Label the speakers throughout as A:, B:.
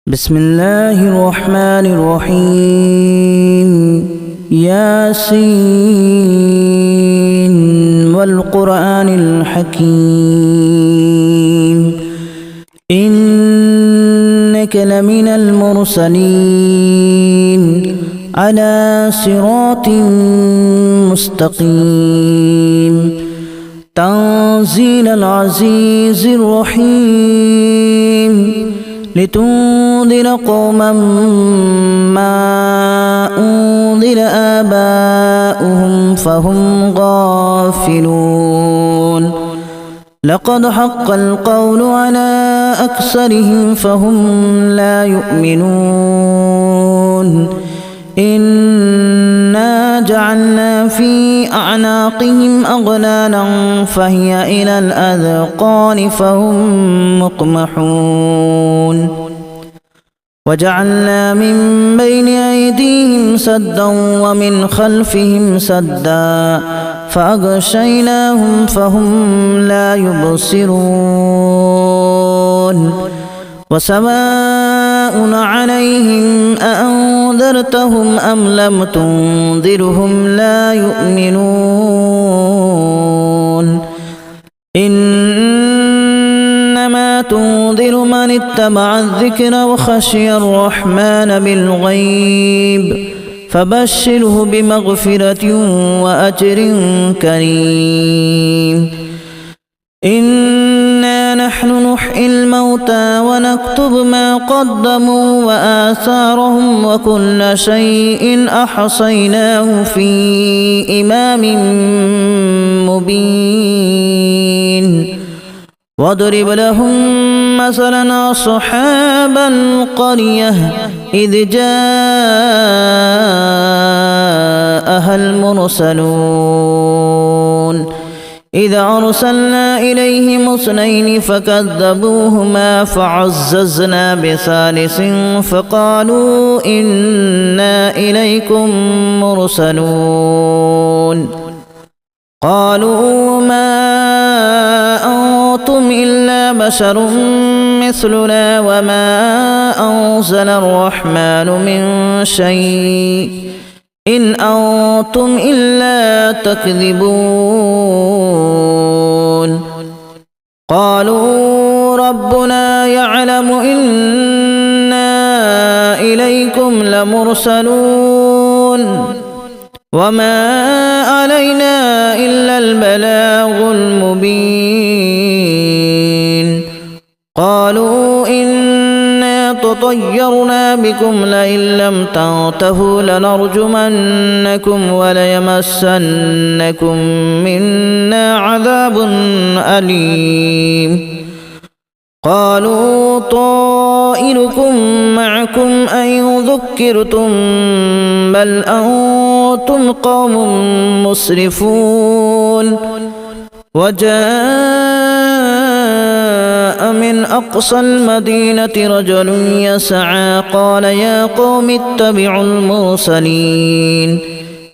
A: بسم الله الرحمن الرحيم ياسين والقرآن الحكيم إنك لمن المرسلين على صراط مستقيم تنزيل العزيز الرحيم لتنذر قوما ما أنذر آباؤهم فهم غافلون لقد حق القول على أكثرهم فهم لا يؤمنون إنا جعلنا في أعناقهم أغلالا فهي إلى الأذقان فهم مقمحون وجعلنا من بين أيديهم سدا ومن خلفهم سدا فأغشيناهم فهم لا يبصرون وسواء عليهم أأنذرتهم أم لم تنذرهم لا يؤمنون إنما تنذر من اتبع الذكر وخشي الرحمن بالغيب فبشره بمغفرة وأجر كريم إنا نحن نحيي الموتى ونكتب ما قدموا وآثارهم وكل شيء أحصيناه في إمام مبين واضرب لهم مثلا أصحاب القرية إذ جاءها المرسلون إذا أرسلنا إليهم اثنين فكذبوهما فعززنا بثالث فقالوا إنا إليكم مرسلون قالوا ما أنتم إلا بشر مثلنا وما أنزل الرحمن من شيء إن أنتم إلا تكذبون قالوا ربنا يعلم إنا إليكم لمرسلون وما علينا إلا البلاغ المبين قالوا إنا تطيرنا بكم لئن لم تنتهوا لنرجمنكم وليمسنكم منا عذاب أليم قالوا طائركم معكم أن ذكرتم بل أنتم قوم مسرفون وجاء من أقصى المدينة رجل يسعى قال يا قوم اتبعوا المرسلين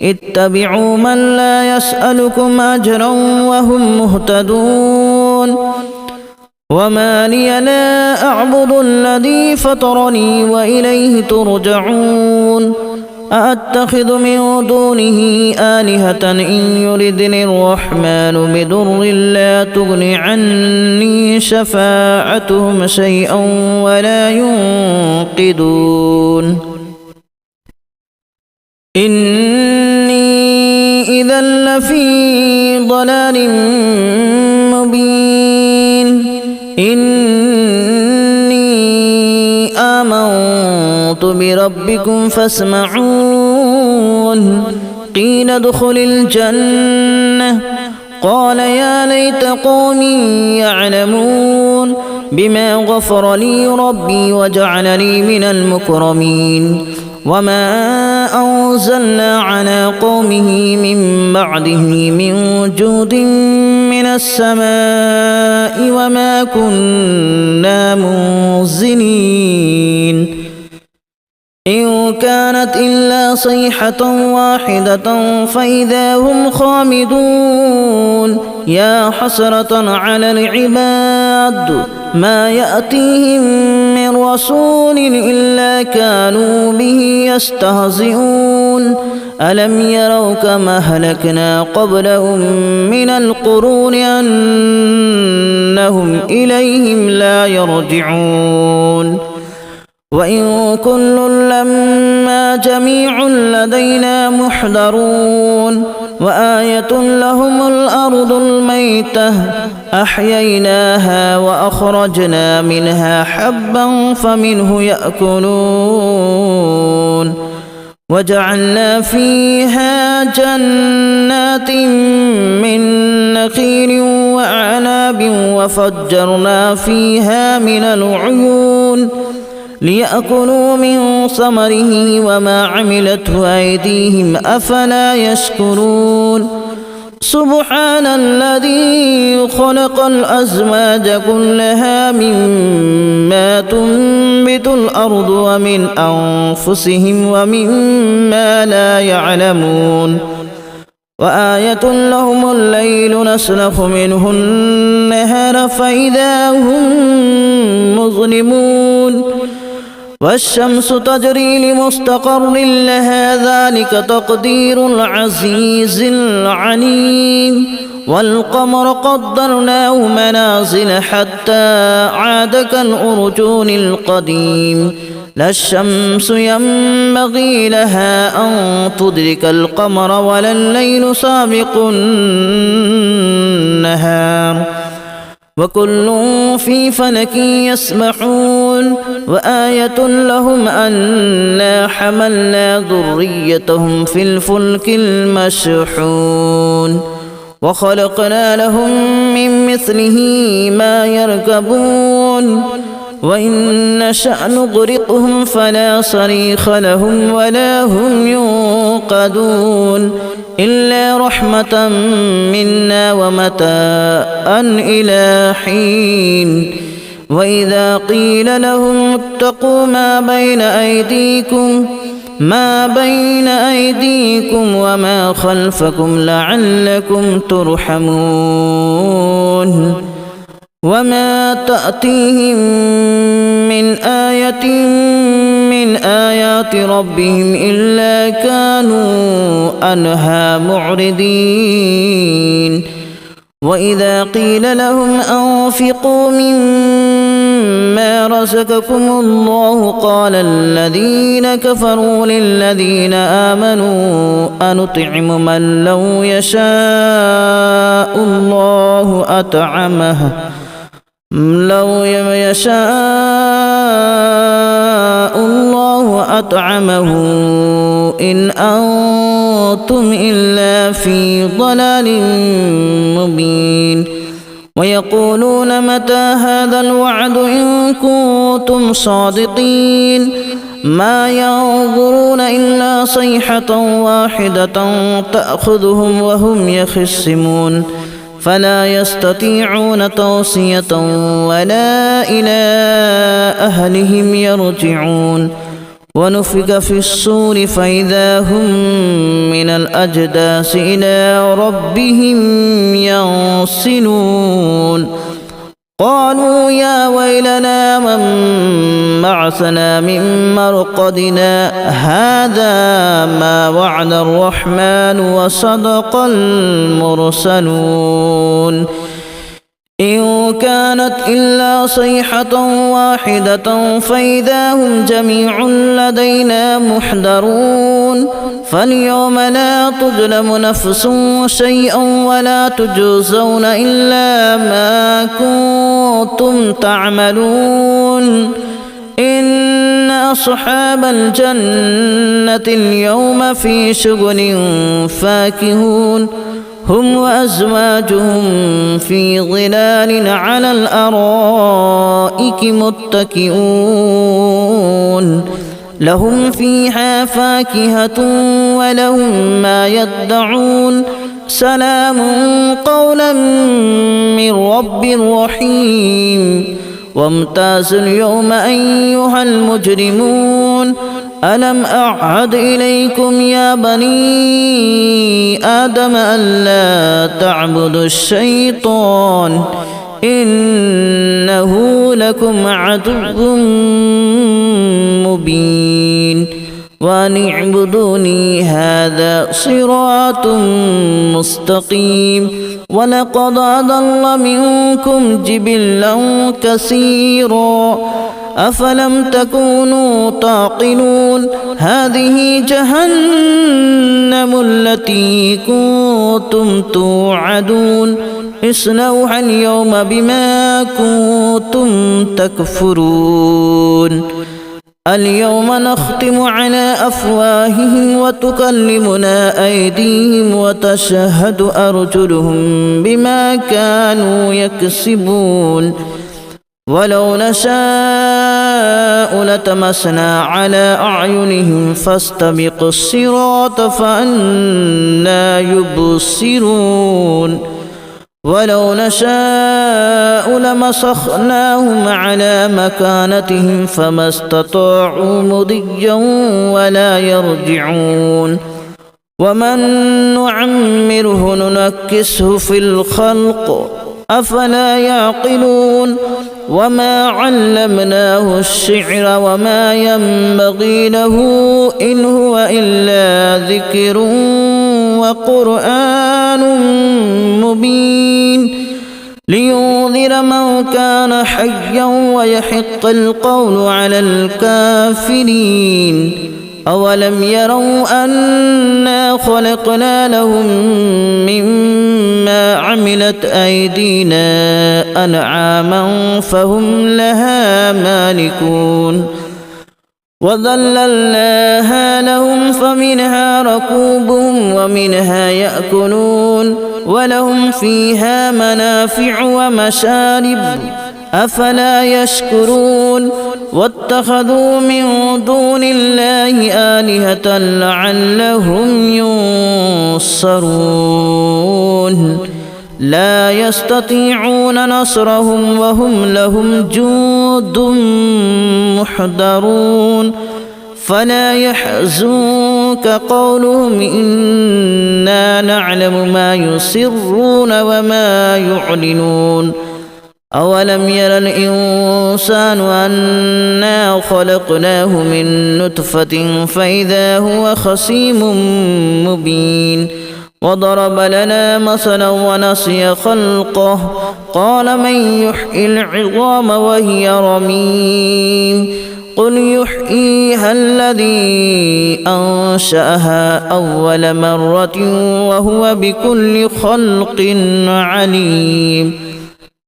A: اتبعوا من لا يسألكم أجرا وهم مهتدون وما لي لا أعبد الذي فطرني وإليه ترجعون أأتخذ من دونه آلهة إن يردني الرحمن بضر لا تغن عني شفاعتهم شيئا ولا ينقذون إني إذا لفي ضلال مبين إني آمنت بربكم فاسمعون قيل ادخل الجنة قال يا ليت قومي يعلمون بما غفر لي ربي وجعلني من المكرمين وما أنزلنا على قومه من بعده من جود من السماء وما كنا منزلين إن كانت إلا صيحة واحدة فإذا هم خامدون يا حسرة على العباد ما يأتيهم من رسول إلا كانوا به يستهزئون ألم يروا كما أهلكنا قبلهم من القرون أنهم إليهم لا يرجعون وإن كل لما جميع لدينا محضرون وآية لهم الأرض الميتة أحييناها وأخرجنا منها حبا فمنه يأكلون وجعلنا فيها جنات من نخيل وأعناب وفجرنا فيها من العيون ليأكلوا من ثمره وما عملته أيديهم أفلا يشكرون سبحان الذي خلق الأزواج كلها مما تنبت الأرض ومن أنفسهم ومما لا يعلمون وآية لهم الليل نسلخ منه النهار فإذا هم مظلمون والشمس تجري لمستقر لها ذلك تقدير العزيز العليم والقمر قدرناه منازل حتى عاد كالأرجون القديم لا الشمس ينبغي لها أن تدرك القمر ولا الليل سابق النهار وكل في فلك يسبحون وآية لهم أنا حملنا ذريتهم في الفلك المشحون وخلقنا لهم من مثله ما يركبون وإن نشأ نغرقهم فلا صريخ لهم ولا هم ينقذون إلا رحمة منا ومتاعا إلى حين وإذا قيل لهم اتقوا ما بين أيديكم وما خلفكم لعلكم ترحمون وما تأتيهم من آية من آيات ربهم إلا كانوا عنها معرضين وإذا قيل لهم أنفقوا مما رزقكم الله قال الذين كفروا للذين آمنوا أنطعم من لو يشاء الله أطعمه إن أنتم إلا في ضلال مبين ويقولون متى هذا الوعد إن كنتم صادقين ما ينظرون إلا صيحة واحدة تأخذهم وهم يخصمون فلا يستطيعون توصية ولا إلى أهلهم يرجعون ونفخ في الصور فإذا هم من الأجداث إلى ربهم ينسلون قالوا يا ويلنا من بعثنا من مرقدنا هذا ما وعد الرحمن وصدق المرسلون إن كانت إلا صيحة واحدة فإذا هم جميع لدينا محضرون فاليوم لا تظلم نفس شيئا ولا تجزون إلا ما كنتم تعملون إن أصحاب الجنة اليوم في شغل فاكهون هم وأزواجهم في ظلال على الأرائك متكئون لهم فيها فاكهة ولهم ما يدعون سلام قولا من رب رحيم وامتازوا اليوم أيها المجرمون ألم أعهد إليكم يا بني آدم ألا تعبدوا الشيطان إنه لكم عدو مبين وأن اعبدوني هذا صراط مستقيم ولقد أضل منكم جبلا كثيرا أفلم تكونوا تعقلون هذه جهنم التي كنتم توعدون اصلوها اليوم بما كنتم تكفرون اليوم نختم على أفواههم وتكلمنا أيديهم وتشهد أرجلهم بما كانوا يكسبون ولو نشاء لتمسنا على أعينهم فاستبقوا الصراط فأنى يبصرون ولو نشاء لمسخناهم على مكانتهم فما استطاعوا مضيا ولا يرجعون ومن نعمره ننكسه في الخلق أفلا يعقلون وما علمناه الشعر وما ينبغي له إن هو إلا ذكر وقرآن مبين لينذر من كان حيا ويحق القول على الكافرين أولم يروا أنا خلقنا لهم مما عملت أيدينا أنعاما فهم لها مالكون وذللناها لهم فمنها ركوبهم ومنها يأكلون ولهم فيها منافع ومشارب أفلا يشكرون واتخذوا من دون الله آلهة لعلهم ينصرون لا يستطيعون نصرهم وهم لهم جند محضرون فلا يحزنك قولهم إنا نعلم ما يسرون وما يعلنون أولم ير الإنسان أنا خلقناه من نطفة فإذا هو خصيم مبين وضرب لنا مثلا ونسي خلقه قال من يحيي العظام وهي رميم قل يحييها الذي أنشأها أول مرة وهو بكل خلق عليم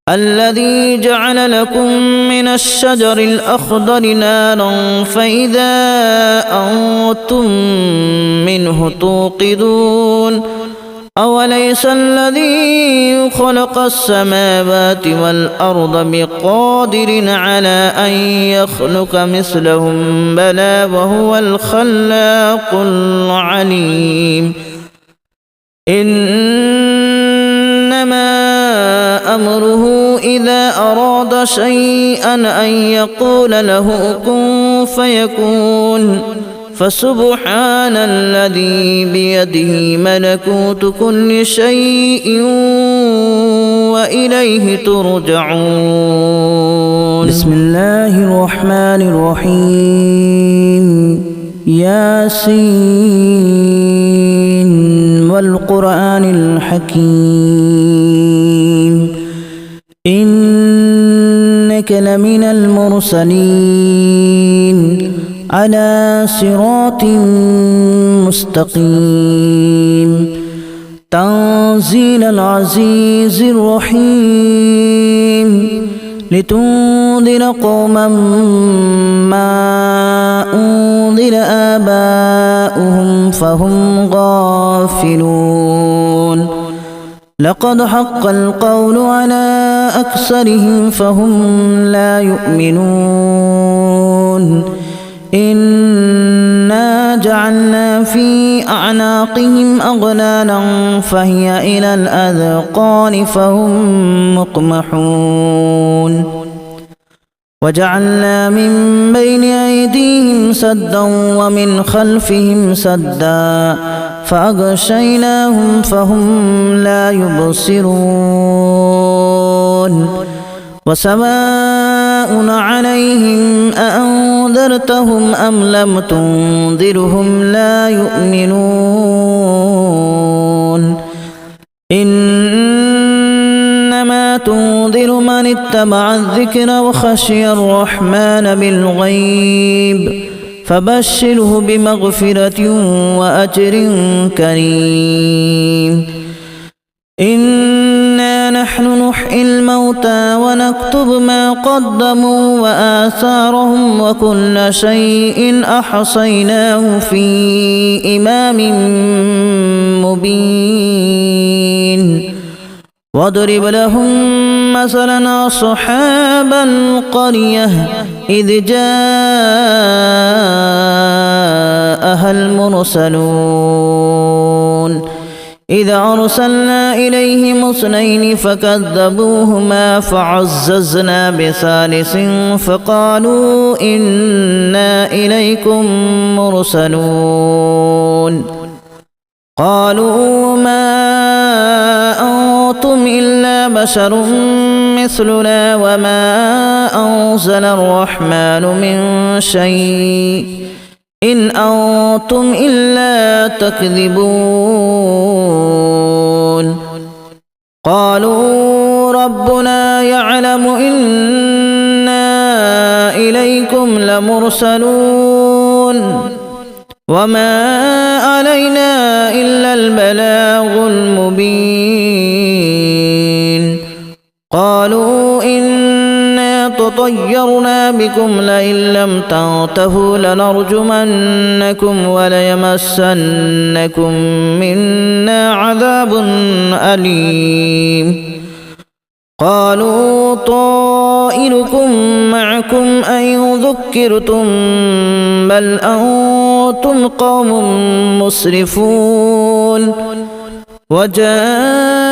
A: الذي جعل لكم من الشجر الأخضر نارا فإذا أنتم منه توقدون أوليس الذي خلق السماوات والأرض بقادر على أن يخلق مثلهم بلى وهو الخلاق العليم إنما أمره إذا أراد شيئا أن يقول له كن فيكون فسبحان الذي بيده ملكوت كل شيء وإليه ترجعون بسم الله الرحمن الرحيم ياسين والقرآن الحكيم إنك لمن المرسلين على صراط مستقيم تنزيل العزيز الرحيم لتنذر قوما ما أنذر آباؤهم فهم غافلون لقد حق القول على أكثرهم فهم لا يؤمنون إنا جعلنا في أعناقهم أغلالا فهي إلى الأذقان فهم مقمحون وجعلنا من بين أيديهم سدا ومن خلفهم سدا فأغشيناهم فهم لا يبصرون وسواء عليهم أأنذرتهم أم لم تنذرهم لا يؤمنون إنما تنذر من اتبع الذكر وخشي الرحمن بالغيب فبشره بمغفرة وأجر كريم إنا نحن نحيي الموتى ونكتب ما قدموا وآثارهم وكل شيء أحصيناه في إمام مبين واضرب لهم مثلا أصحاب القرية إذ جاءها المرسلون إذا أرسلنا إليهم اثنين فكذبوهما فعززنا بثالث فقالوا إنا إليكم مرسلون قالوا ما أنتم إلا بشر مثلنا وما أنزل الرحمن من شيء إن أنتم إلا تكذبون قالوا ربنا يعلم إنا إليكم لمرسلون وما علينا إلا البلاغ المبين قالوا إنا تطيرنا بكم لئن لم تنتهوا لنرجمنكم وليمسنكم منا عذاب أليم قالوا طائركم معكم أئن ذكرتم بل أنتم قوم مسرفون وجاءوا